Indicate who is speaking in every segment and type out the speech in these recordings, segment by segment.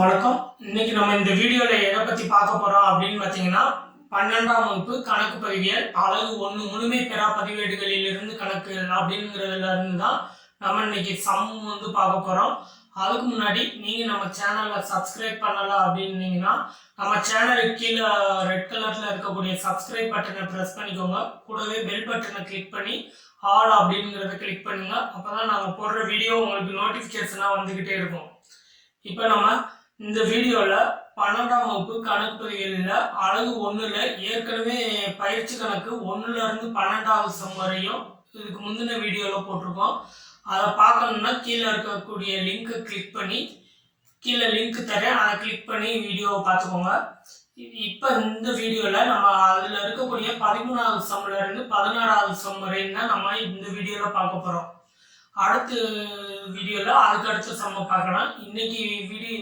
Speaker 1: வணக்கம். இன்னைக்கு நம்ம இந்த வீடியோல எதை பத்தி பார்க்க போறோம் அப்படின்னு பார்த்தீங்கன்னா, 12ஆம் வகுப்பு கணக்கு பதிவியல் அலகு 1 முழுமை பெறா பதிவேடுகளில் இருந்து கணக்கு அப்படிங்கிறதுல இருந்து தான் நம்ம இன்னைக்கு பார்க்க போறோம். அதுக்கு முன்னாடி நீங்க நம்ம சேனலை சப்ஸ்கிரைப் பண்ணல அப்படின்னீங்கன்னா நம்ம சேனலுக்கு கீழே ரெட் கலர்ல இருக்கக்கூடிய சப்ஸ்கிரைப் பட்டனை பிரஸ் பண்ணிக்கோங்க. கூடவே பெல் பட்டனை கிளிக் பண்ணி ஆல் அப்படிங்கிறத கிளிக் பண்ணுங்க. அப்பதான் நாங்கள் போடுற வீடியோ உங்களுக்கு நோட்டிஃபிகேஷனா வந்துகிட்டே இருக்கும். இப்போ நம்ம இந்த வீடியோவில் 12ஆம் வகுப்பு கணக்கு பதிவியலில் அலகு 1ல் ஏற்கனவே பயிற்சி கணக்கு 1லேருந்து 12வது சம் வரையும் இதுக்கு முந்தின வீடியோவில் போட்டிருக்கோம். அதை பார்க்கணுன்னா கீழே இருக்கக்கூடிய லிங்க்கை கிளிக் பண்ணி கீழே லிங்க் தரேன், அதை கிளிக் பண்ணி வீடியோவை பார்த்துக்கோங்க. இப்போ இந்த வீடியோவில் நம்ம அதில் இருக்கக்கூடிய 13வது சம்லேருந்து 16வது சம் வரையும் தான் நம்ம இந்த வீடியோவில் பார்க்க போகிறோம். அடுத்த வீடியோவில் அதுக்கு அடுத்த சம்மை பார்க்கலாம். இன்னைக்கு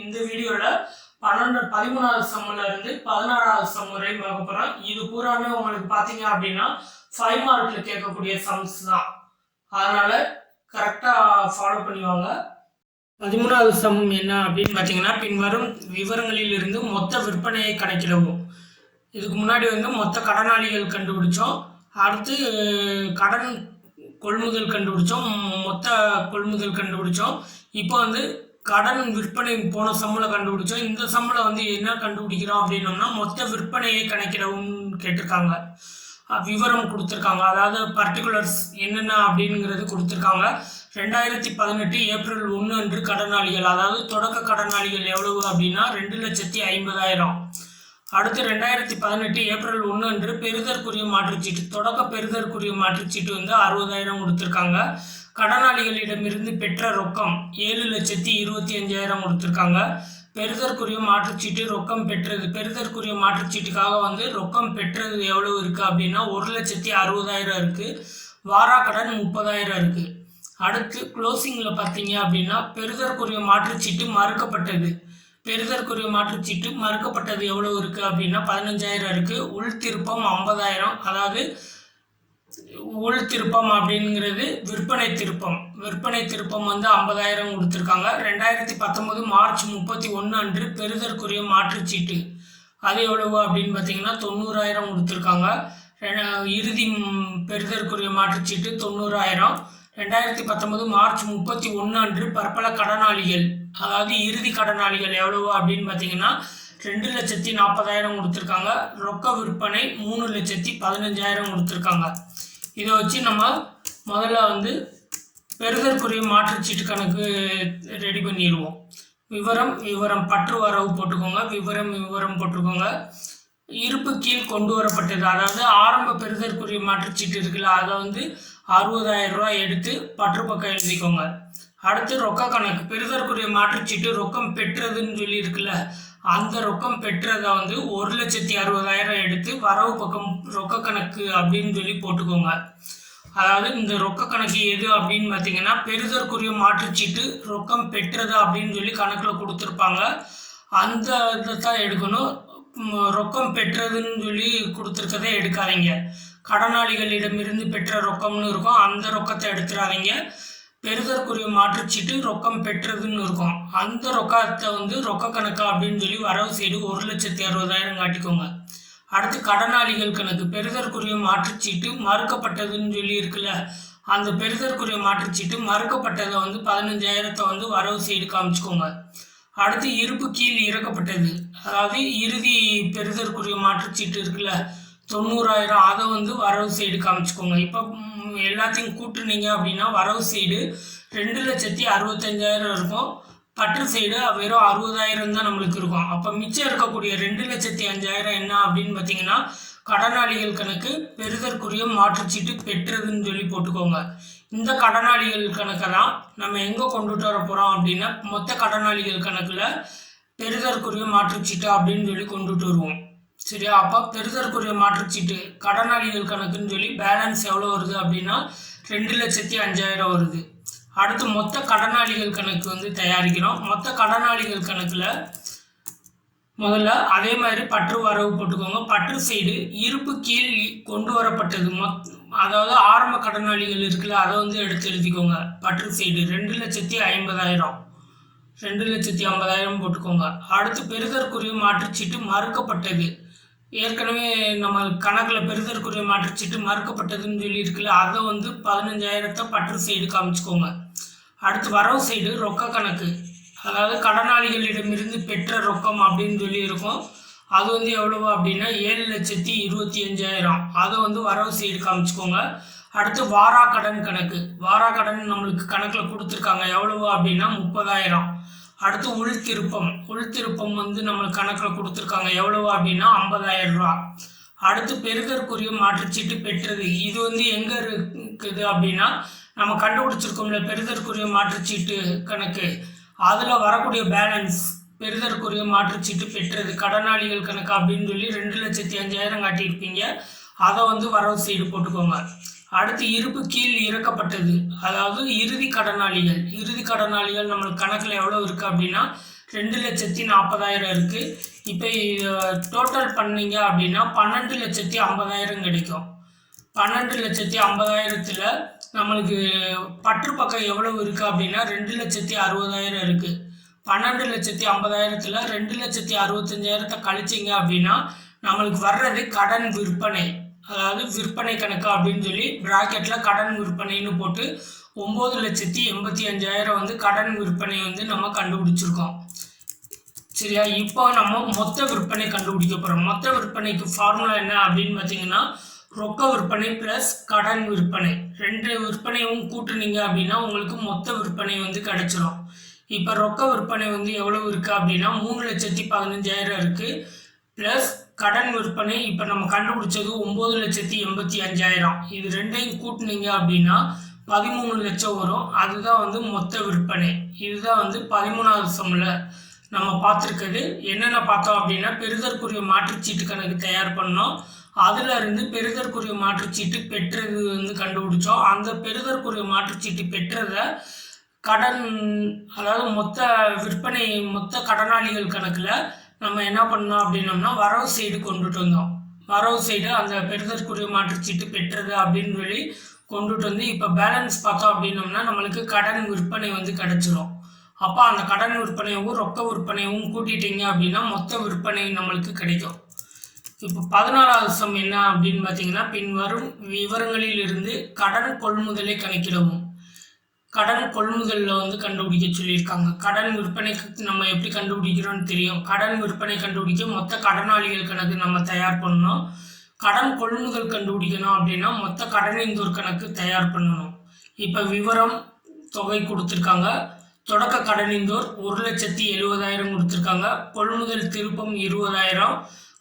Speaker 1: இந்த வீடியோவில் 13வது சம்மில் இருந்து 16வது சம் வரையும் பார்க்க போகிறோம். இது பூராமே உங்களுக்கு பார்த்தீங்க அப்படின்னா 5 மார்க்கில் கேட்கக்கூடிய சம்ஸ் தான். அதனால் கரெக்டாக ஃபாலோ பண்ணிவாங்க. 13வது சம் என்ன அப்படின்னு பார்த்தீங்கன்னா, பின்வரும் விவரங்களில் இருந்து மொத்த விற்பனையை கணக்கிடவும். இதுக்கு முன்னாடி மொத்த கடனாளிகள் கண்டுபிடிச்சோம். அடுத்து கடன் கொள்முதல் கண்டுபிடிச்சோம், மொத்த கொள்முதல் கண்டுபிடிச்சோம். இப்போ கடன் விற்பனை போன சம்மில் கண்டுபிடிச்சோம். இந்த சம்மில் என்ன கண்டுபிடிக்கிறோம் அப்படின்னோம்னா மொத்த விற்பனையை கணக்கிடவும் கேட்டிருக்காங்க. விவரம் கொடுத்துருக்காங்க, அதாவது பர்டிகுலர்ஸ் என்னென்ன அப்படிங்கிறது கொடுத்துருக்காங்க. 2018 ஏப்ரல் 1 அன்று கடனாளிகள், அதாவது தொடக்க கடனாளிகள் எவ்வளவு அப்படின்னா 2,50,000. அடுத்து 2018 ஏப்ரல் 1 அன்று பெறுதற்குரிய மாற்றுச்சீட்டு, தொடக்க பெறுதற்குரிய மாற்றுச்சீட்டு 60,000 கொடுத்துருக்காங்க. கடனாளிகளிடமிருந்து பெற்ற ரொக்கம் 7,25,000 கொடுத்துருக்காங்க. பெறுதற்குரிய மாற்றுச்சீட்டு ரொக்கம் பெற்றது, பெறுதற்குரிய மாற்றுச்சீட்டுக்காக ரொக்கம் பெற்றது எவ்வளவு இருக்குது அப்படின்னா 1,60,000 இருக்குது. வாராக்கடன் 30,000 இருக்குது. அடுத்து க்ளோசிங்கில் பார்த்தீங்க அப்படின்னா பெறுதற்குரிய மாற்றுச்சீட்டு மறுக்கப்பட்டது, பெறுதற்குரிய மாற்றுச்சீட்டு மறுக்கப்பட்டது எவ்வளவு இருக்குது அப்படின்னா 15,000 இருக்குது. உள்திருப்பம் 50,000, அதாவது உள்திருப்பம் அப்படிங்கிறது விற்பனை திருப்பம், விற்பனை திருப்பம் 50,000 கொடுத்துருக்காங்க. 2019 மார்ச் 31 அன்று பெறுதற்குரிய மாற்றுச்சீட்டு அது எவ்வளவு அப்படின்னு பார்த்தீங்கன்னா 90,000 கொடுத்துருக்காங்க. இறுதி பெறுதற்குரிய மாற்றுச்சீட்டு 90,000. 2019 மார்ச் 31 அன்று பற்பல கடனாளிகள், அதாவது இறுதி கடனாளிகள் எவ்வளவு அப்படின்னு பார்த்தீங்கன்னா 2,40,000 கொடுத்துருக்காங்க. ரொக்க விற்பனை 3,15,000 கொடுத்துருக்காங்க. இதை வச்சு நம்ம முதல்ல பெறுதற்குரிய மாற்றுச்சீட்டு கணக்கு ரெடி பண்ணிடுவோம். விவரம் பற்று வரவு போட்டுக்கோங்க, விவரம் போட்டுக்கோங்க. இருப்பு கீழ் கொண்டு வரப்பட்டது, அதாவது ஆரம்ப பெறுதற்குரிய மாற்றுச்சீட்டு இருக்குல்ல, அதை 60,000 ரூபாய் எடுத்து பற்று பக்கம் எழுதிக்கோங்க. அடுத்து ரொக்க கணக்கு, பெறுதற்குரிய மாற்றுச்சீட்டு ரொக்கம் பெற்றதுன்னு சொல்லி இருக்குல்ல, அந்த ரொக்கம் பெற்றதை 1,60,000 எடுத்து வரவு பக்கம் ரொக்க கணக்கு அப்படின்னு சொல்லி போட்டுக்கோங்க. அதாவது இந்த ரொக்க கணக்கு எது அப்படின்னு பார்த்தீங்கன்னா, பெறுதற்குரிய மாற்றுச்சீட்டு ரொக்கம் பெற்றது அப்படின்னு சொல்லி கணக்கில் கொடுத்துருப்பாங்க, அந்த இதை தான் எடுக்கணும். ரொக்கம் பெற்றதுன்னு சொல்லி கொடுத்துருக்கதை எடுக்காதீங்க. கடனாளிகளிடமிருந்து பெற்ற ரொக்கம்னு இருக்கும், அந்த ரொக்கத்தை எடுத்துடாதீங்க. பெறுதற்குரிய மாற்றுச்சீட்டு ரொக்கம் பெற்றதுன்னு இருக்கும், அந்த ரொக்கத்தை ரொக்க கணக்கா அப்படின்னு சொல்லி வரவு செய்து 1,60,000 காட்டிக்கோங்க. அடுத்து கடனாளிகள் கணக்கு, பெறுதற்குரிய மாற்றுச்சீட்டு மறுக்கப்பட்டதுன்னு சொல்லி இருக்குல்ல, அந்த பெறுதற்குரிய மாற்றுச்சீட்டு மறுக்கப்பட்டதை 15,000 வரவு செய்து காமிச்சுக்கோங்க. அடுத்து இருப்பு கீழ் இறக்கப்பட்டது, அதாவது இறுதி பெறுதற்குரிய மாற்றுச்சீட்டு இருக்குல்ல 90,000, அதை வரவு சைடு காமிச்சுக்கோங்க. இப்போ எல்லாத்தையும் கூட்டுனீங்க அப்படின்னா வரவு சைடு 2,65,000 இருக்கும். பற்று சைடு வெறும் 60,000 தான் நம்மளுக்கு இருக்கும். அப்போ மிச்சம் இருக்கக்கூடிய 2,05,000 என்ன அப்படின்னு பார்த்தீங்கன்னா, கடனாளிகள் கணக்கு பெறுதற்குரிய மாற்றுச்சீட்டு பெற்றதுன்னு சொல்லி போட்டுக்கோங்க. இந்த கடனாளிகள் கணக்கை தான் நம்ம எங்கே கொண்டுட்டு வர போகிறோம் அப்படின்னா, மொத்த கடனாளிகள் கணக்கில் பெறுதற்குரிய மாற்றுச்சீட்டு அப்படின்னு சொல்லி கொண்டுட்டு வருவோம். சரியா? அப்போ பெறுதற்குரிய மாற்றுச்சீட்டு கடனாளிகள் கணக்குன்னு சொல்லி பேலன்ஸ் எவ்வளோ வருது அப்படின்னா 2,05,000 வருது. அடுத்து மொத்த கடனாளிகள் கணக்கு தயாரிக்கிறோம். மொத்த கடனாளிகள் கணக்கில் முதல்ல அதே மாதிரி பற்று வரவு போட்டுக்கோங்க. பற்று சைடு இருப்பு கீழ் கொண்டு வரப்பட்டது, அதாவது ஆரம்ப கடனாளிகள் இருக்குல்ல, அதை எடுத்து எழுதிக்கோங்க. பற்று சைடு 2,50,000, 2,50,000 போட்டுக்கோங்க. அடுத்து பெறுதற்குரிய மாற்றுச்சீட்டு மறுக்கப்பட்டது. ஏற்கனவே நம்ம கணக்கில் பெறுதற்குரிய மாற்றுச்சீட்டு மறுக்கப்பட்டதுன்னு சொல்லி இருக்குல்ல, அதை 15,000 பற்று சைடு காமிச்சுக்கோங்க. அடுத்து வரவு சைடு ரொக்க கணக்கு, அதாவது கடனாளிகளிடமிருந்து பெற்ற ரொக்கம் அப்படின்னு சொல்லி இருக்கும். அது எவ்வளவு அப்படின்னா 7,25,000. அதை வரவு சைடு காமிச்சுக்கோங்க. அடுத்து வாராக்கடன் கணக்கு, வாராக்கடன் நம்மளுக்கு கணக்கில் கொடுத்துருக்காங்க எவ்வளவு அப்படின்னா 30,000. அடுத்து உள்திருப்பம் நம்மளுக்கு கணக்கில் கொடுத்துருக்காங்க எவ்வளவு அப்படின்னா 50,000 ரூபா. அடுத்து பெறுதற்குரிய மாற்றுச்சீட்டு பெற்றது, இது எங்கே இருக்குது அப்படின்னா நம்ம கண்டுபிடிச்சிருக்கோம்ல பெறுதற்குரிய மாற்றுச்சீட்டு கணக்கு, அதில் வரக்கூடிய பேலன்ஸ் பெறுதற்குரிய மாற்றுச்சீட்டு பெற்றது கடனாளிகள் கணக்கு அப்படின்னு சொல்லி 2,05,000 காட்டியிருப்பீங்க. அதை வரவு சைடு போட்டுக்கோங்க. அடுத்து இருப்பு கீழ் இறக்கப்பட்டது, அதாவது இறுதி கடனாளிகள் நம்மளுக்கு கணக்கில் எவ்வளோ இருக்குது அப்படின்னா 2,40,000 இருக்குது. இப்போ டோட்டல் பண்ணீங்க அப்படின்னா 12,50,000 கிடைக்கும். 12,50,000 நம்மளுக்கு பற்று பக்கம் எவ்வளவு இருக்குது அப்படின்னா 2,60,000 இருக்குது. 12,50,000 2,65,000 கழிச்சிங்க அப்படின்னா நம்மளுக்கு வர்றது கடன் விற்பனை, அதாவது விற்பனை கணக்கு அப்படின்னு சொல்லி பிராக்கெட்டில் கடன் விற்பனைன்னு போட்டு 9,85,000 கடன் விற்பனை நம்ம கண்டுபிடிச்சிருக்கோம். சரியா? இப்போ நம்ம மொத்த விற்பனை கண்டுபிடிக்க போகிறோம். மொத்த விற்பனைக்கு ஃபார்முலா என்ன அப்படின்னு பார்த்தீங்கன்னா ரொக்க விற்பனை ப்ளஸ் கடன் விற்பனை, 2 விற்பனையும் கூட்டுனீங்க அப்படின்னா உங்களுக்கு மொத்த விற்பனை கிடைச்சிரும். இப்போ ரொக்க விற்பனை எவ்வளவு இருக்குது அப்படின்னா 3,15,000 இருக்குது. ப்ளஸ் கடன் விற்பனை இப்போ நம்ம கண்டுபிடிச்சது 9,85,000. இது ரெண்டையும் கூட்டினீங்க அப்படின்னா 13 லட்சம் வரும். அதுதான் மொத்த விற்பனை. இதுதான் 13வது சம்மில் நம்ம பார்த்துருக்குது. என்னென்ன பார்த்தோம் அப்படின்னா பெறுதற்குரிய மாற்றுச்சீட்டு கணக்கு தயார் பண்ணோம். அதில் இருந்து பெறுதற்குரிய மாற்றுச்சீட்டு பெற்றது கண்டுபிடிச்சோம். அந்த பெறுதற்குரிய மாற்றுச்சீட்டு பெற்றதை கடன், அதாவது மொத்த விற்பனை மொத்த கடனாளிகள் கணக்கில் நம்ம என்ன பண்ணோம் அப்படின்னோம்னா வரவு சைடு கொண்டுட்டு வந்தோம். வரவு சைடு அந்த பெறுதற்குரிய மாற்றுச்சீட்டு பெற்றது அப்படின்னு சொல்லி கொண்டுட்டு வந்து இப்போ பேலன்ஸ் பார்த்தோம் அப்படின்னோம்னா நம்மளுக்கு கடன் விற்பனை கிடைச்சிரும். அப்போ அந்த கடன் விற்பனையும் ரொக்க விற்பனையும் கூட்டிட்டீங்க அப்படின்னா மொத்த விற்பனை நம்மளுக்கு கிடைக்கும். இப்போ 14வது சம் என்ன அப்படின்னு பார்த்தீங்கன்னா பின்வரும் விவரங்களில் இருந்து கடன் கொள்முதலை கணக்கிடவும். கடன் கொள்முதலில் கண்டுபிடிக்க சொல்லியிருக்காங்க. கடன் விற்பனைக்கு நம்ம எப்படி கண்டுபிடிக்கிறோன்னு தெரியும். கடன் விற்பனை கண்டுபிடிக்க மொத்த கடனாளிகள் கணக்கு நம்ம தயார் பண்ணணும். கடன் கொள்முதல் கண்டுபிடிக்கணும் அப்படின்னா மொத்த கடனிந்தோர் கணக்கு தயார் பண்ணணும். இப்போ விவரம் தொகை கொடுத்துருக்காங்க. தொடக்க கடனிந்தோர் 1,70,000 கொடுத்துருக்காங்க. கொள்முதல் திருப்பம் 20,000.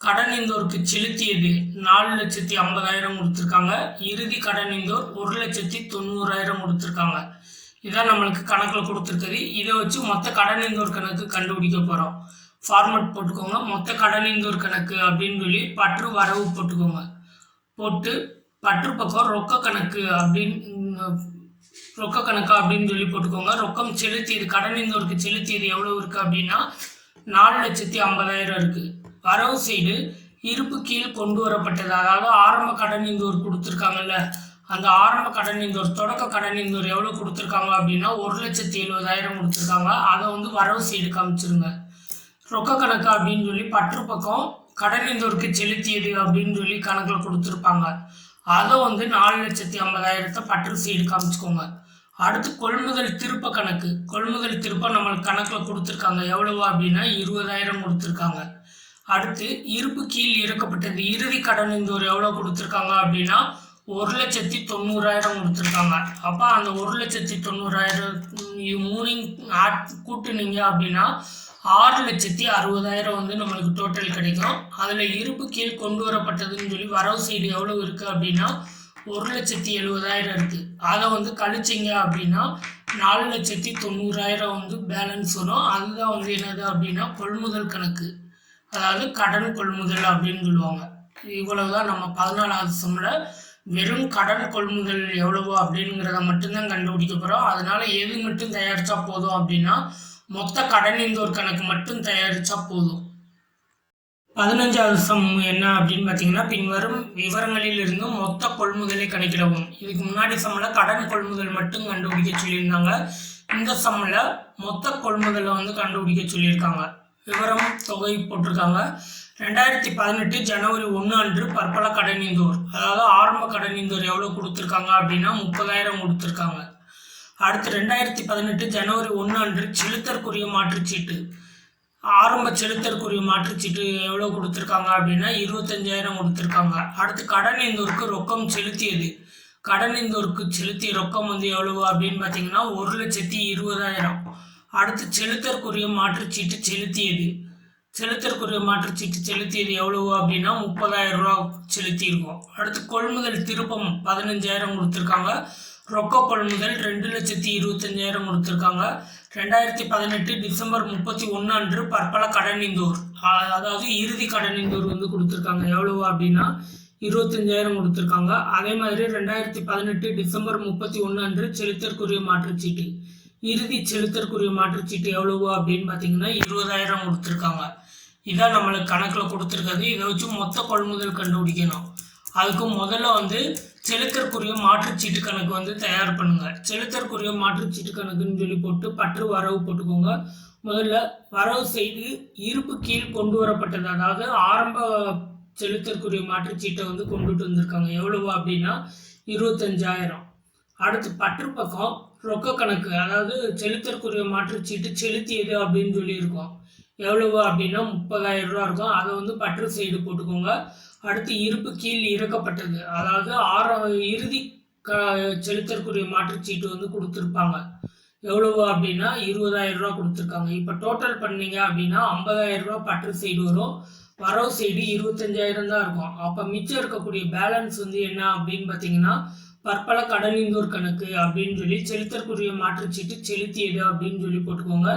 Speaker 1: கடனிந்தோருக்கு செலுத்தியது 4,50,000 கொடுத்துருக்காங்க. இறுதி கடனிந்தோர் 1,90,000 கொடுத்துருக்காங்க. இதான் நம்மளுக்கு கணக்கில் கொடுத்துருக்குது. இதை வச்சு மொத்த கடனிந்தோர் கணக்கு கண்டுபிடிக்க போகிறோம். ஃபார்மேட் போட்டுக்கோங்க. மொத்த கடனிந்தோர் கணக்கு அப்படின்னு சொல்லி பற்று வரவு போட்டுக்கோங்க. போட்டு பற்று பக்கம் ரொக்க கணக்கு அப்படின்னு சொல்லி போட்டுக்கோங்க. ரொக்கம் செலுத்தியது கடனிந்தோருக்கு செலுத்தியது எவ்வளோ இருக்குது அப்படின்னா 4,50,000 இருக்குது. வரவு சைடு இருப்பு கீழ் கொண்டு வரப்பட்டது, அதாவது ஆரம்ப கடனிந்தோர் கொடுத்துருக்காங்கல்ல, அந்த ஆரம்ப கடனிந்தோர் தொடக்க கடனிந்தோர் எவ்வளோ கொடுத்துருக்காங்க அப்படின்னா 1,70,000 கொடுத்துருக்காங்க. அதை வரவு சைடு காமிச்சிருங்க. ரொக்க கணக்கு அப்படின்னு சொல்லி பற்று பக்கம் கடனிந்தோருக்கு செலுத்தியது அப்படின்னு சொல்லி கணக்கில் கொடுத்துருப்பாங்க. அதை 4,50,000 பற்று சைடு காமிச்சுக்கோங்க. அடுத்து கொள்முதல் திருப்ப கணக்கு. கொள்முதல் திருப்பம் நம்மளுக்கு கணக்கில் கொடுத்துருக்காங்க எவ்வளவு அப்படின்னா 20,000 கொடுத்துருக்காங்க. அடுத்து இருப்பு கீழ் இறக்கப்பட்டது இறுதி கடனிந்தோர் எவ்வளோ கொடுத்துருக்காங்க அப்படின்னா 1,90,000 கொடுத்துருக்காங்க. அப்போ அந்த 1,90,000 மூணையும் கூட்டுனீங்க அப்படின்னா 6,60,000 நம்மளுக்கு டோட்டல் கிடைக்கும். அதில் இருப்பு கீழ் கொண்டு வரப்பட்டதுன்னு சொல்லி வரவு சைடு எவ்வளோ இருக்குது அப்படின்னா 1,70,000 இருக்குது. அதை கழிச்சிங்க அப்படின்னா 4,90,000 பேலன்ஸ் வரும். அதுதான் என்னது அப்படின்னா கொள்முதல் கணக்கு, அதாவது கடன் கொள்முதல் அப்படின்னு சொல்லுவாங்க. இவ்வளவுதான் நம்ம 14வது சம்மில் வெறும் கடன் கொள்முதல் எவ்வளவு அப்படிங்கிறத மட்டும்தான் கண்டுபிடிக்க போகிறோம். அதனால எது மட்டும் தயாரித்தா போதும் அப்படின்னா மொத்த கடனிந்தோர் கணக்கு மட்டும் தயாரித்தா போதும். 15வது சம் என்ன அப்படின்னு பார்த்தீங்கன்னா பின்வரும் விவரங்களில் இருந்து மொத்த கொள்முதலை கணக்கிடவும். இதுக்கு முன்னாடி சம்மில் கடன் கொள்முதல் மட்டும் கண்டுபிடிக்க சொல்லியிருந்தாங்க. இந்த சம்மில் மொத்த கொள்முதலை வந்து கண்டுபிடிக்க சொல்லியிருக்காங்க. விவரம் தொகை போட்டிருக்காங்க. 2018 ஜனவரி 1 அன்று பற்பல கடனீந்தோர், அதாவது ஆரம்ப கடனீந்தோர் எவ்வளோ கொடுத்துருக்காங்க அப்படின்னா 30,000 கொடுத்துருக்காங்க. அடுத்து 2018 ஜனவரி 1 அன்று செலுத்தற்குரிய மாற்றுச்சீட்டு, ஆரம்ப செலுத்தற்குரிய மாற்றுச்சீட்டு எவ்வளோ கொடுத்துருக்காங்க அப்படின்னா 25,000 கொடுத்துருக்காங்க. அடுத்து கடனீந்தோருக்கு ரொக்கம் செலுத்தியது, கடனீந்தோருக்கு செலுத்திய ரொக்கம் வந்து எவ்வளவு அப்படின்னு பார்த்தீங்கன்னா 1,20,000. அடுத்து செலுத்தற்குரிய மாற்றுச்சீட்டு செலுத்தியது, செலுத்தற்குரிய மாற்றுச்சீட்டு செலுத்தியது எவ்வளவு அப்படின்னா 30,000 ரூபா செலுத்தியிருக்கோம். அடுத்து கொள்முதல் திருப்பம் 15,000 கொடுத்துருக்காங்க. ரொக்க கொள்முதல் 2,25,000 கொடுத்துருக்காங்க. 2018 டிசம்பர் 31 அன்று பற்பல கடனீந்தோர், அதாவது இறுதி கடனீந்தோர் வந்து கொடுத்துருக்காங்க. எவ்வளவு அப்படின்னா 25,000 கொடுத்துருக்காங்க. அதே மாதிரி 2018 டிசம்பர் 31 அன்று செலுத்தற்குரிய மாற்றுச்சீட்டு, இறுதி செலுத்தற்குரிய மாற்றுச்சீட்டு எவ்வளவு அப்படின்னு பார்த்தீங்கன்னா 20,000 கொடுத்துருக்காங்க. இதான் நம்மளுக்கு கணக்கில் கொடுத்துருக்காது. இதை வச்சு மொத்த கொள்முதல் கண்டுபிடிக்கணும். அதுக்கு முதல்ல வந்து செலுத்தற்குரிய மாற்றுச்சீட்டு கணக்கு வந்து தயார் பண்ணுங்க. செலுத்தற்குரிய மாற்றுச்சீட்டு கணக்குன்னு சொல்லி போட்டு பற்று வரவு போட்டுக்கோங்க. முதல்ல வரவு செய்து இருப்பு கீழ் கொண்டு வரப்பட்டது, அதாவது ஆரம்ப செலுத்தற்குரிய மாற்றுச்சீட்டை வந்து கொண்டுட்டு வந்திருக்காங்க. எவ்வளவு அப்படின்னா 25,000. அடுத்து பற்று பக்கம் ரொக்க கணக்கு, அதாவது செலுத்தற்குரிய மாற்றுச்சீட்டு செலுத்தியது அப்படின்னு சொல்லியிருக்கோம். எவ்வளவு அப்படின்னா 30,000 ரூபா இருக்கும். அதை வந்து பற்று சைடு போட்டுக்கோங்க. அடுத்து இருப்பு கீழ் இறக்கப்பட்டது, அதாவது இறுதி செலுத்தற்குரிய மாற்றுச்சீட்டு வந்து கொடுத்துருப்பாங்க. எவ்வளவு அப்படின்னா 20,000 ரூபா கொடுத்துருக்காங்க. இப்போ டோட்டல் பண்ணீங்க அப்படின்னா 50,000 ரூபா பற்று சைடு வரும், வரவு சைடு 25,000 தான் இருக்கும். அப்போ மிச்சம் இருக்கக்கூடிய பேலன்ஸ் வந்து என்ன அப்படின்னு பார்த்தீங்கன்னா பற்பல கடனீந்தோர் கணக்கு அப்படின்னு சொல்லி செலுத்தற்குரிய மாற்றுச்சீட்டு செலுத்தியது அப்படின்னு சொல்லி போட்டுக்கோங்க.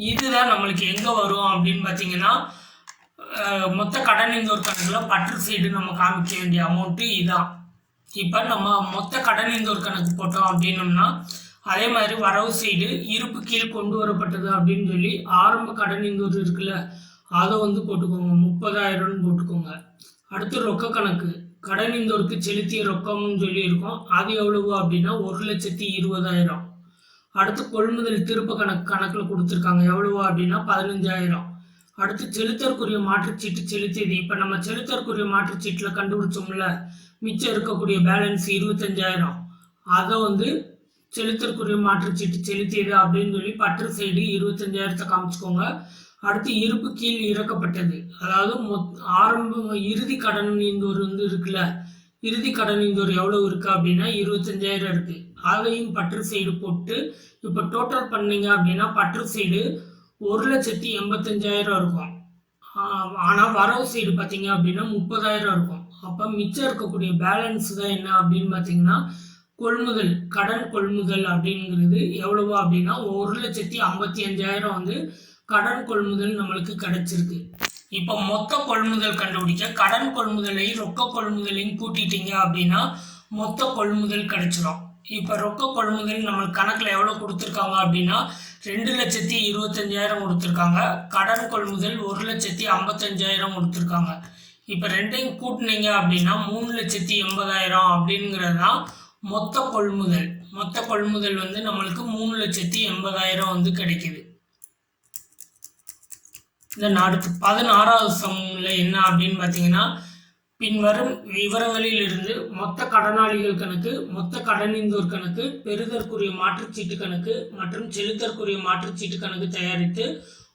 Speaker 1: இதுதான் நம்மளுக்கு எங்கே வரும் அப்படின்னு பார்த்தீங்கன்னா மொத்த கடனீந்தோர் கணக்கில் பற்று சைடு நம்ம காமிக்க வேண்டிய அமௌண்ட்டு இதான். இப்போ நம்ம மொத்த கடனீந்தோர் கணக்கு போட்டோம் அப்படின்னோம்னா அதே மாதிரி வரவு சைடு இருப்பு கீழ் கொண்டு வரப்பட்டது அப்படின்னு சொல்லி ஆரம்ப கடனீந்தோர் இருக்குல்ல, அதை வந்து போட்டுக்கோங்க, 30,000 போட்டுக்கோங்க. அடுத்து ரொக்க கணக்கு, கடனீந்தோருக்கு செலுத்திய ரொக்கம்னு சொல்லி இருக்கோம். அது எவ்வளவு அப்படின்னா 1,20,000. அடுத்து கொள்முதல் திருப்ப கணக்கில் கொடுத்துருக்காங்க. எவ்வளவு அப்படின்னா 15,000. அடுத்து செலுத்தற்குரிய மாற்றுச்சீட்டு செலுத்தியது, இப்போ நம்ம செலுத்தற்குரிய மாற்றுச்சீட்டில் கண்டுபிடிச்சோம்ல மிச்சம் இருக்கக்கூடிய பேலன்ஸ் 25,000, அதை வந்து செலுத்தற்குரிய மாற்றுச்சீட்டு செலுத்தியது அப்படின்னு சொல்லி பற்று சைடு 25,000 காமிச்சுக்கோங்க. அடுத்து இருப்பு கீழ் இறக்கப்பட்டது, அதாவது ஆரம்ப இறுதி கடனீந்தோர் வந்து இருக்குல்ல, இறுதி கடனீந்தோர் எவ்வளவு இருக்கு அப்படின்னா 25,000 இருக்கு. அதையும் பற்று சைடு போட்டு இப்போ டோட்டல் பண்ணீங்க அப்படின்னா பற்று சைடு 1,85,000 இருக்கும். ஆனால் வரவு சைடு பார்த்தீங்க அப்படின்னா 30,000 இருக்கும். அப்போ மிச்சம் இருக்கக்கூடிய பேலன்ஸ் தான் என்ன அப்படின்னு பார்த்தீங்கன்னா கொள்முதல், கடன் கொள்முதல் அப்படிங்கிறது எவ்வளவோ அப்படின்னா 1,55,000 வந்து கடன் கொள்முதல் நம்மளுக்கு கிடைச்சிருக்கு. இப்போ மொத்த கொள்முதல் கண்டுபிடிக்க கடன் கொள்முதலையும் ரொக்க கொள்முதலையும் கூட்டிட்டீங்க அப்படின்னா மொத்த கொள்முதல் கிடைச்சிடும். இப்போ ரொக்க கொள்முதல் நம்மளுக்கு கணக்கில் எவ்வளோ கொடுத்துருக்காங்க அப்படின்னா 2,25,000 கொடுத்துருக்காங்க. கடன் கொள்முதல் 1,55,000 கொடுத்துருக்காங்க. இப்போ ரெண்டையும் கூட்டினீங்க அப்படின்னா 3,80,000 அப்படிங்கிறது தான் மொத்த கொள்முதல். மொத்த கொள்முதல் வந்து நம்மளுக்கு 3,80,000 வந்து கிடைக்குது. இந்த அடுத்து 16வது சம்மில் என்ன அப்படின்னு பார்த்தீங்கன்னா பின்வரும் விவரங்களில் இருந்து மொத்த கடனாளிகள் கணக்கு, மொத்த கடனீந்தோர் கணக்கு, பெறுதற்குரிய மாற்றுச்சீட்டு கணக்கு மற்றும் செலுத்தற்குரிய மாற்றுச்சீட்டு கணக்கு தயாரித்து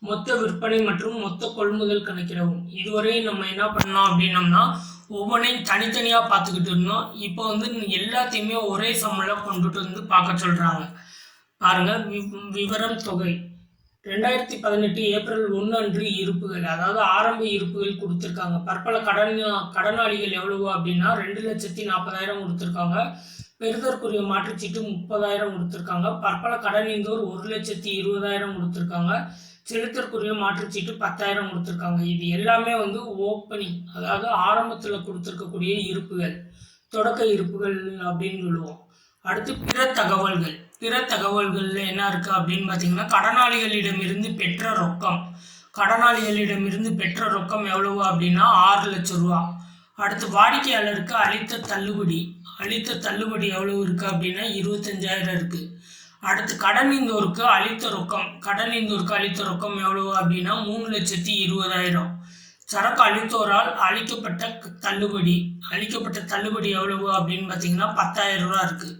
Speaker 1: மொத்த விற்பனை மற்றும் மொத்த கொள்முதல் கணக்கிடவும். இதுவரை நம்ம என்ன பண்ணோம் அப்படின்னோம்னா ஒவ்வொன்றையும் தனித்தனியாக பார்த்துக்கிட்டு இருந்தோம். இப்போ வந்து எல்லாத்தையுமே ஒரே சம்மில் கொண்டுட்டு வந்து பார்க்க சொல்கிறாங்க. பாருங்கள், விவரம் தொகை 2018 ஏப்ரல் 1 அன்று இருப்புகள், அதாவது ஆரம்ப இருப்புகள் கொடுத்துருக்காங்க. பற்பல கடனாளிகள் எவ்வளவு அப்படின்னா 2,40,000 கொடுத்துருக்காங்க. பெறுதற்குரிய மாற்றுச்சீட்டு 30,000 கொடுத்துருக்காங்க. பற்பல கடனீந்தோர் 1,20,000 கொடுத்துருக்காங்க. செலுத்தற்குரிய மாற்றுச்சீட்டு 10,000 கொடுத்துருக்காங்க. இது எல்லாமே வந்து ஓப்பனிங், அதாவது ஆரம்பத்தில் கொடுத்துருக்கக்கூடிய இருப்புகள், தொடக்க இருப்புகள் அப்படின்னு சொல்லுவோம். அடுத்து பிற தகவல்கள். பிற தகவல்கள்ல என்ன இருக்கு அப்படின்னு பார்த்தீங்கன்னா கடனாளிகளிடமிருந்து பெற்ற ரொக்கம். கடனாளிகளிடமிருந்து பெற்ற ரொக்கம் எவ்வளவு அப்படின்னா 6 லட்சம் ரூபா. அடுத்து வாடிக்கையாளருக்கு அளித்த தள்ளுபடி. அளித்த தள்ளுபடி எவ்வளவு இருக்கு அப்படின்னா 25,000 இருக்கு. அடுத்து கடனீந்தோருக்கு அளித்த ரொக்கம். கடனீந்தோருக்கு அளித்த ரொக்கம் எவ்வளவு அப்படின்னா 3,20,000. சரக்கு அளித்தோரால் அளிக்கப்பட்ட தள்ளுபடி. அளிக்கப்பட்ட தள்ளுபடி எவ்வளவு அப்படின்னு பார்த்தீங்கன்னா 10,000 ரூபா இருக்கு.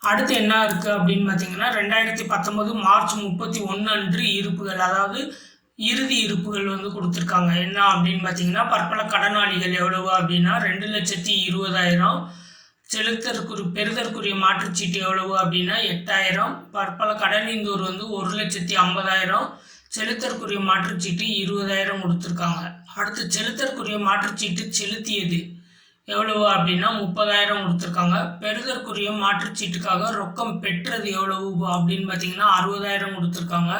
Speaker 1: அடுத்து என்ன இருக்கு அப்படின்னு பார்த்தீங்கன்னா 2019 மார்ச் 31 அன்று இருப்புகள், அதாவது இறுதி இருப்புகள் வந்து கொடுத்துருக்காங்க. என்ன அப்படின்னு பார்த்தீங்கன்னா பற்பல கடனாளிகள் எவ்வளவு அப்படின்னா 2,20,000. பெறுதற்குரிய மாற்றுச்சீட்டு எவ்வளவு அப்படின்னா 8,000. பற்பல கடனீந்தோர் வந்து 1,50,000. செலுத்தற்குரிய மாற்றுச்சீட்டு 20,000 கொடுத்துருக்காங்க. அடுத்து செலுத்தற்குரிய மாற்றுச்சீட்டு செலுத்தியது எவ்வளவு அப்படின்னா 30,000 கொடுத்துருக்காங்க. பெறுதற்குரிய மாற்றுச்சீட்டுக்காக ரொக்கம் பெற்றது எவ்வளவு அப்படின்னு பார்த்தீங்கன்னா 60,000 கொடுத்துருக்காங்க.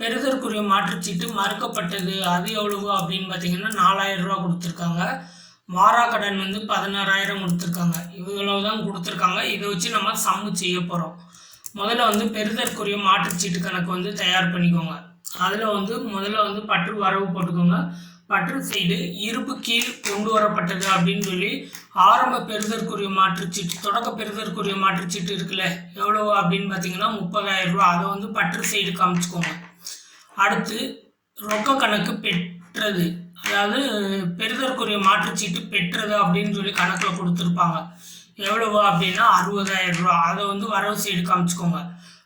Speaker 1: பெறுதற்குரிய மாற்றுச்சீட்டு மறுக்கப்பட்டது அது எவ்வளவு அப்படின்னு பார்த்தீங்கன்னா 4,000 ரூபா கொடுத்துருக்காங்க. வாராக்கடன் வந்து 16,000 கொடுத்துருக்காங்க. இவ்வளவு தான் கொடுத்துருக்காங்க. இதை வச்சு நம்ம சம்மு செய்ய போகிறோம். முதல்ல வந்து பெறுதற்குரிய மாற்றுச்சீட்டு கணக்கு வந்து தயார் பண்ணிக்கோங்க. அதில் வந்து முதல்ல வந்து பற்று வரவு போட்டுக்கோங்க. பற்று சைடு இருப்பு கீழ் கொண்டு வரப்பட்டது அப்படின்னு சொல்லி ஆரம்ப பெறுதற்குரிய மாற்றுச்சீட்டு, தொடக்க பெறுதற்குரிய மாற்றுச்சீட்டு இருக்குல்ல எவ்வளவு அப்படின்னு பார்த்தீங்கன்னா 30,000 ரூபா. அதை வந்து பற்று சைடு காமிச்சுக்கோங்க. அடுத்து ரொக்க கணக்கு பெற்றது, அதாவது பெறுதற்குரிய மாற்றுச்சீட்டு பெற்றது அப்படின்னு சொல்லி கணக்கில் கொடுத்துருப்பாங்க. எவ்வளவு அப்படின்னா 60,000 ரூபா. அதை வந்து வரவு சைடு காமிச்சுக்கோங்க.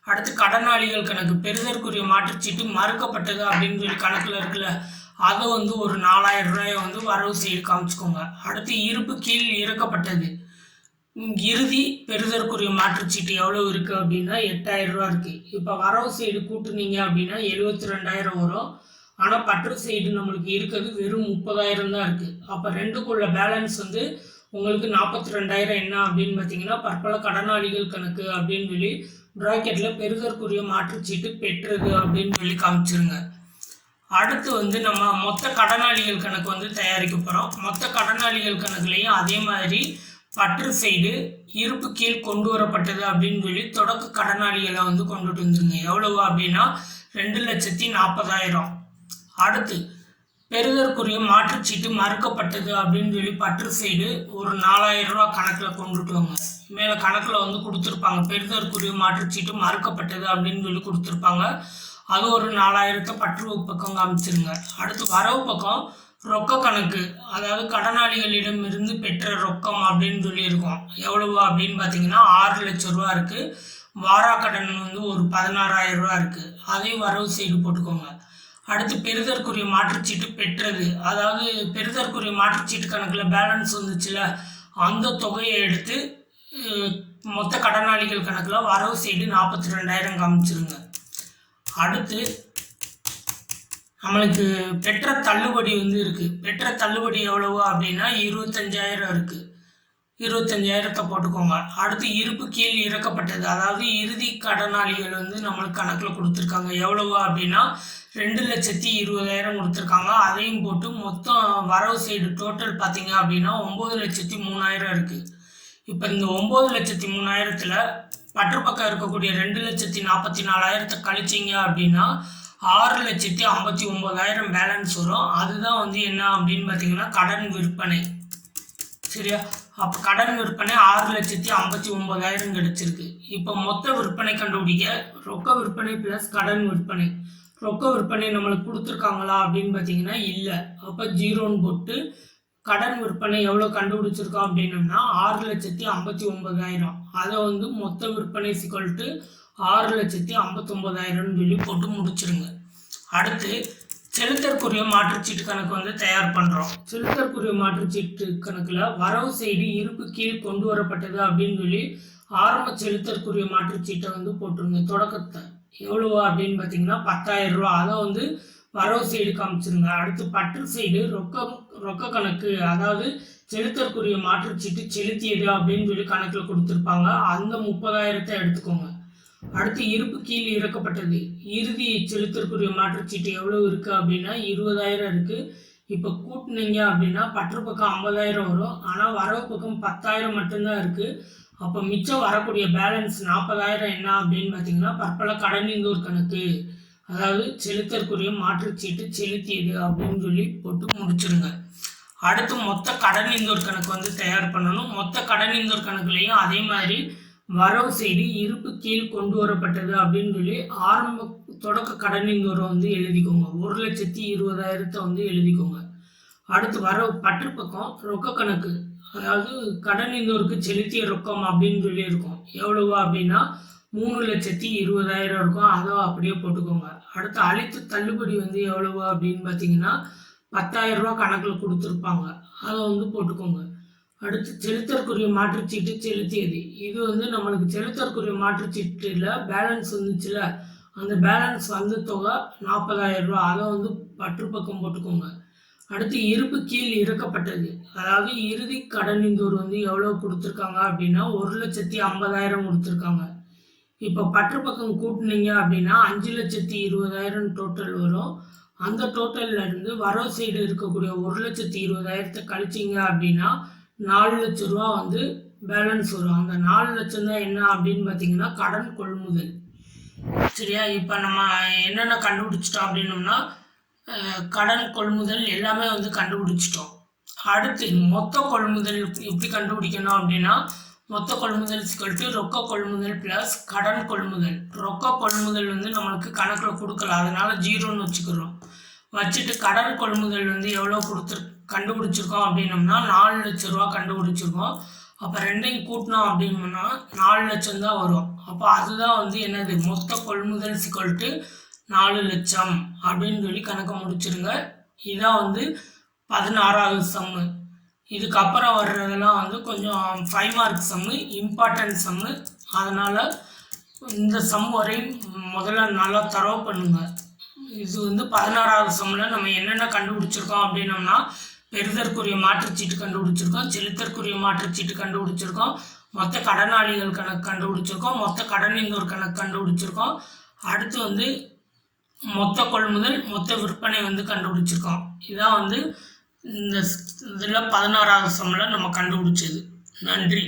Speaker 1: அடுத்து கடனாளிகள் கணக்கு. பெறுதற்குரிய மாற்றுச்சீட்டு மறுக்கப்பட்டது அப்படின்னு சொல்லி கணக்கில் இருக்குல்ல, அதை வந்து ஒரு 4,000 ரூபாயை வந்து வரவு சைடு காமிச்சுக்கோங்க. அடுத்து இருப்பு கீழ் இறக்கப்பட்டது. இறுதி பெறுதற்குரிய மாற்றுச்சீட்டு எவ்வளவு இருக்கு அப்படின்னா 8,000 ரூபா இருக்கு. இப்போ வரவு சைடு கூட்டுனீங்க அப்படின்னா 72,000 வரும். ஆனால் பற்று சைடு நம்மளுக்கு இருக்கிறது வெறும் 30,000 தான் இருக்கு. அப்போ ரெண்டுக்குள்ள பேலன்ஸ் வந்து உங்களுக்கு 42,000 என்ன அப்படின்னு பார்த்தீங்கன்னா பற்பல கடனாளிகள் கணக்கு அப்படின்னு சொல்லி ப்ராக்கெட்டில் பெறுதற்குரிய மாற்றுச்சீட்டு பெற்றது அப்படின்னு சொல்லி காமிச்சிருங்க. அடுத்து வந்து நம்ம மொத்த கடனாளிகள் கணக்கு வந்து தயாரிக்க போகிறோம். மொத்த கடனாளிகள் கணக்குலையும் அதே மாதிரி பற்று சைடு இருப்பு கீழ் கொண்டு வரப்பட்டது அப்படின்னு சொல்லி தொடக்க கடனாளிகளை வந்து கொண்டுட்டு வந்துருங்க. எவ்வளவு அப்படின்னா 2,40,000. அடுத்து பெறுதற்குரிய மாற்றுச்சீட்டு மறுக்கப்பட்டது அப்படின்னு சொல்லி பற்று சைடு ஒரு 4,000 ரூபா கணக்கில் கொண்டுட்டு வாங்க. மேலே கணக்கில் வந்து கொடுத்துருப்பாங்க பெறுதற்குரிய மாற்றுச்சீட்டு மறுக்கப்பட்டது அப்படின்னு சொல்லி கொடுத்துருப்பாங்க. அது ஒரு 4,000 பற்று பக்கம் காமிச்சிருங்க. அடுத்து வரவு பக்கம் ரொக்க கணக்கு, அதாவது கடனாளிகளிடம் இருந்து பெற்ற ரொக்கம் அப்படின்னு சொல்லியிருக்கோம். எவ்வளவு அப்படின்னு பார்த்தீங்கன்னா 6 லட்சம் ரூபா இருக்குது. வாராக்கடன் வந்து ஒரு 16,000 ரூபா இருக்குது. அதையும் வரவு சைடு போட்டுக்கோங்க. அடுத்து பெறுதற்குரிய மாற்றுச்சீட்டு பெற்றது, அதாவது பெறுதற்குரிய மாற்றுச்சீட்டு கணக்கில் பேலன்ஸ் வந்துச்சுல, அந்த தொகையை எடுத்து மொத்த கடனாளிகள் கணக்கில் வரவு சைடு 42,000 காமிச்சிருங்க. அடுத்து நம்மளுக்கு பெற்ற தள்ளுபடி வந்து இருக்குது. பெற்ற தள்ளுபடி எவ்வளவு அப்படின்னா 25,000 இருக்குது. 25,000 போட்டுக்கோங்க. அடுத்து இருப்பு கீழ் இறக்கப்பட்டது, அதாவது இறுதி கடனாளிகள் வந்து நம்மளுக்கு கணக்கில் கொடுத்துருக்காங்க. எவ்வளவு அப்படின்னா 2,20,000 கொடுத்துருக்காங்க. அதையும் போட்டு மொத்தம் வரவு சைடு டோட்டல் பார்த்தீங்க அப்படின்னா 9,03,000 இருக்குது. இப்போ இந்த 9,03,000ல் பற்று பக்கம் இருக்கக்கூடிய 2,44,000 கழிச்சிங்க அப்படின்னா 6,59,000 பேலன்ஸ் வரும். அதுதான் வந்து என்ன அப்படின்னு பார்த்தீங்கன்னா கடன் விற்பனை. சரியா? அப்போ கடன் விற்பனை 6,59,000 கிடைச்சிருக்கு. இப்போ மொத்த விற்பனை கண்டுபிடிக்க ரொக்க விற்பனை ப்ளஸ் கடன் விற்பனை. ரொக்க விற்பனை நம்மளுக்கு கொடுத்துருக்காங்களா அப்படின்னு பார்த்தீங்கன்னா இல்லை. அப்போ 0ன்னு போட்டு கடன் விற்பனை எவ்வளோ கண்டுபிடிச்சிருக்கோம் அப்படின்னம்னா 6,59,000. அதை வந்து மொத்த விற்பனை சிக்கல்ட்டு 6,59,000 சொல்லி போட்டு முடிச்சிருங்க. அடுத்து செலுத்தற்குரிய மாற்றுச்சீட்டு கணக்கு வந்து தயார் பண்ணுறோம். செலுத்தற்குரிய மாற்றுச்சீட்டு கணக்கில் வரவு சைடு இருப்பு கீழ் கொண்டு வரப்பட்டது அப்படின்னு சொல்லி ஆரம்ப செலுத்தற்குரிய மாற்றுச்சீட்டை வந்து போட்டுருங்க. தொடக்கத்தை எவ்வளவா அப்படின்னு பார்த்தீங்கன்னா 10,000 ரூபா. அதை வந்து வரவு சைடு காமிச்சிருங்க. அடுத்து பற்று சைடு ரொக்க கணக்கு, அதாவது செலுத்தற்குரிய மாற்றுச்சீட்டு செலுத்தியது அப்படின்னு சொல்லி கணக்கில் கொடுத்துருப்பாங்க. அந்த 30,000 எடுத்துக்கோங்க. அடுத்து இருப்பு கீழ் இறக்கப்பட்டது, இறுதி செலுத்தற்குரிய மாற்றுச்சீட்டு எவ்வளவு இருக்குது அப்படின்னா 20,000 இருக்குது. இப்போ கூட்டினீங்க அப்படின்னா பற்று பக்கம் 50,000 வரும். ஆனால் வரவு பக்கம் 10,000 மட்டும்தான் இருக்குது. அப்போ மிச்சம் வரக்கூடிய பேலன்ஸ் 40,000 என்ன அப்படின்னு பார்த்தீங்கன்னா பற்பல கடனீந்தோர் கணக்கு, அதாவது செலுத்தற்குரிய மாற்றுச்சீட்டு செலுத்தியது அப்படின்னு சொல்லி போட்டு முடிச்சிருங்க. அடுத்து மொத்த கடனீந்தோர் கணக்கு வந்து தயார் பண்ணணும். மொத்த கடனீந்தோர் கணக்குலையும் அதே மாதிரி வரவு சைடு இருப்பு கீழ் கொண்டு வரப்பட்டது அப்படின்னு சொல்லி ஆரம்ப தொடக்க கடனின் தூரம் வந்து எழுதிக்கோங்க. 1,20,000 வந்து எழுதிக்கோங்க. அடுத்து வரவு பற்று பக்கம் ரொக்க கணக்கு, அதாவது கடனிந்தோருக்கு செலுத்திய ரொக்கம் அப்படின்னு சொல்லி இருக்கும். எவ்வளவு அப்படின்னா 3,20,000 இருக்கும். அதை அப்படியே போட்டுக்கோங்க. அடுத்து அளித்த தள்ளுபடி வந்து எவ்வளவு அப்படின்னு பார்த்தீங்கன்னா 10,000 ரூபா கணக்கில் கொடுத்துருப்பாங்க. அதை வந்து போட்டுக்கோங்க. அடுத்து செலுத்தற்குரிய மாற்றுச்சீட்டு செலுத்தியது. இது வந்து நம்மளுக்கு செலுத்தற்குரிய மாற்றுச்சீட்டில் பேலன்ஸ் வந்துச்சுல, அந்த பேலன்ஸ் வந்த தொகை 40,000 ரூபா. அதை வந்து பற்று பக்கம் போட்டுக்கோங்க. அடுத்து இருப்பு கீழ் இறக்கப்பட்டது, அதாவது இறுதி கடனிந்தோர் வந்து எவ்வளோ கொடுத்துருக்காங்க அப்படின்னா 1,50,000 கொடுத்துருக்காங்க. இப்போ பற்று பக்கம் கூட்டினீங்க அப்படின்னா 5,20,000 டோட்டல் வரும். அந்த டோட்டல்ல இருந்து வரவு சைடு இருக்கக்கூடிய 1,20,000 கழிச்சிங்க அப்படின்னா 4 லட்சம் ரூபா வந்து பேலன்ஸ் வரும். அந்த 4 லட்சம் தான் என்ன அப்படின்னு பார்த்தீங்கன்னா கடன் கொள்முதல். சரியா? இப்போ நம்ம என்னென்ன கண்டுபிடிச்சிட்டோம் அப்படின்னோம்னா கடன் கொள்முதல் எல்லாமே வந்து கண்டுபிடிச்சிட்டோம். அடுத்து மொத்த கொள்முதல் எப்படி கண்டுபிடிக்கணும் அப்படின்னா மொத்த கொள்முதல் ரொக்க கொள்முதல் ப்ளஸ் கடன் கொள்முதல். ரொக்க கொள்முதல் வந்து நம்மளுக்கு கணக்கில் கொடுக்கல, அதனால 0ன்னு வச்சுக்கிறோம். வச்சுட்டு கடன் கொள்முதல் வந்து எவ்வளோ கண்டுபிடிச்சிருக்கோம் அப்படின்னோம்னா 4 லட்சம் ரூபா கண்டுபிடிச்சிருக்கோம். அப்போ ரெண்டையும் கூட்டினோம் அப்படின்னோம்னா 4 லட்சம் தான் வரும். அப்போ அதுதான் வந்து என்னது மொத்த கொள்முதல் 4 லட்சம் அப்படின்னு சொல்லி கணக்கை முடிச்சிருங்க. இதான் வந்து 16வது சம்மு. இதுக்கப்புறம் வர்றதெல்லாம் வந்து கொஞ்சம் 5 மார்க் சம்மு, இம்பார்ட்டன்ட் சம்மு. அதனால் இந்த சம் வரையும் முதல்ல நல்லா தரவு பண்ணுங்க. இது வந்து 16வது சம்மில் நம்ம என்னென்ன கண்டுபிடிச்சிருக்கோம் அப்படின்னோம்னா பெறுதற்குரிய மாற்றுச்சீட்டு கண்டுபிடிச்சிருக்கோம், செலுத்தற்குரிய மாற்றுச்சீட்டு கண்டுபிடிச்சிருக்கோம், மொத்த கடனாளிகள் கணக்கு கண்டுபிடிச்சிருக்கோம், மொத்த கடனிந்தோர் கணக்கு கண்டுபிடிச்சிருக்கோம். அடுத்து வந்து மொத்த கொள்முதல் மொத்த விற்பனை வந்து கண்டுபிடிச்சிருக்கோம். இதான் வந்து இந்த இதில் 16வது சம்மில் நம்ம கண்டுபிடிச்சது. நன்றி.